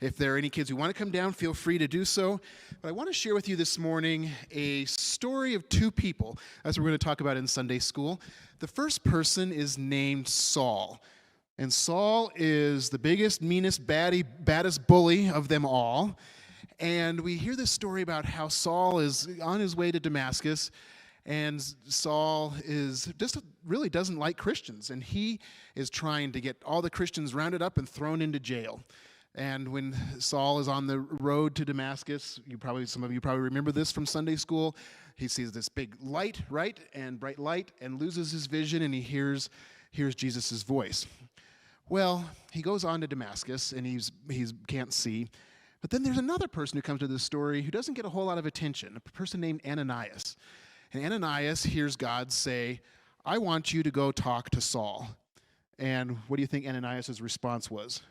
If there are any kids who want to come down, feel free to do so. But I want to share with you this morning a story of two people. That's what we're going to talk about in Sunday school. The first person is named Saul. And Saul is the biggest, meanest, baddest bully of them all. And we hear this story about how Saul is on his way to Damascus, and Saul really doesn't like Christians, and he is trying to get all the Christians rounded up and thrown into jail. And when Saul is on the road to Damascus, some of you probably remember this from Sunday school. He sees this big light, right, and bright light, and loses his vision, and he hears Jesus' voice. Well, he goes on to Damascus, and he can't see. But then there's another person who comes to this story who doesn't get a whole lot of attention, a person named Ananias. And Ananias hears God say, "I want you to go talk to Saul." And what do you think Ananias' response was?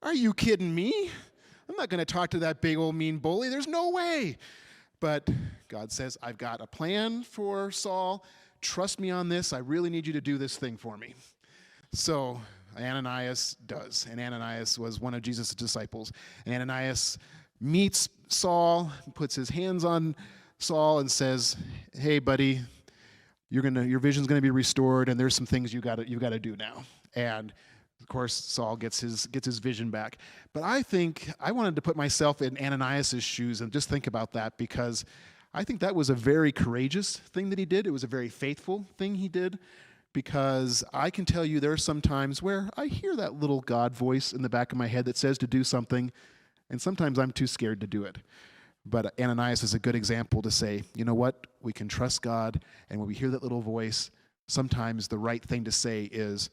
"Are you kidding me? I'm not going to talk to that big old mean bully. There's no way." But God says, "I've got a plan for Saul. Trust me on this. I really need you to do this thing for me." So Ananias does, and Ananias was one of Jesus' disciples. And Ananias meets Saul, puts his hands on Saul, and says, "Hey, buddy, your vision's gonna be restored, and there's some things you got to do now." And of course, Saul gets his vision back. But I think I wanted to put myself in Ananias' shoes and just think about that, because I think that was a very courageous thing that he did. It was a very faithful thing he did. Because I can tell you there are some times where I hear that little God voice in the back of my head that says to do something, and sometimes I'm too scared to do it. But Ananias is a good example to say, you know what, we can trust God, and when we hear that little voice, sometimes the right thing to say is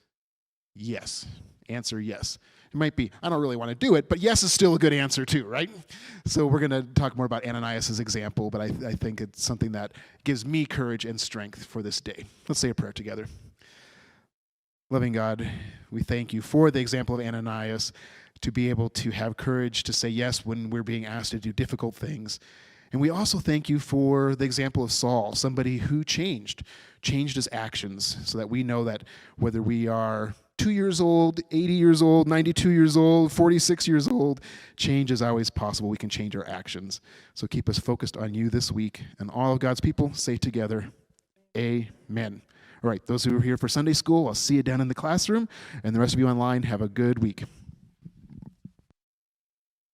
yes. Answer yes. It might be, I don't really want to do it, but yes is still a good answer too, right? So we're going to talk more about Ananias' example, but I think it's something that gives me courage and strength for this day. Let's say a prayer together. Loving God, we thank you for the example of Ananias to be able to have courage to say yes when we're being asked to do difficult things. And we also thank you for the example of Saul, somebody who changed his actions, so that we know that whether we are 2 years old, 80 years old, 92 years old, 46 years old, change is always possible. We can change our actions. So keep us focused on you this week. And all of God's people say together, amen. All right, those who are here for Sunday school, I'll see you down in the classroom. And the rest of you online, have a good week.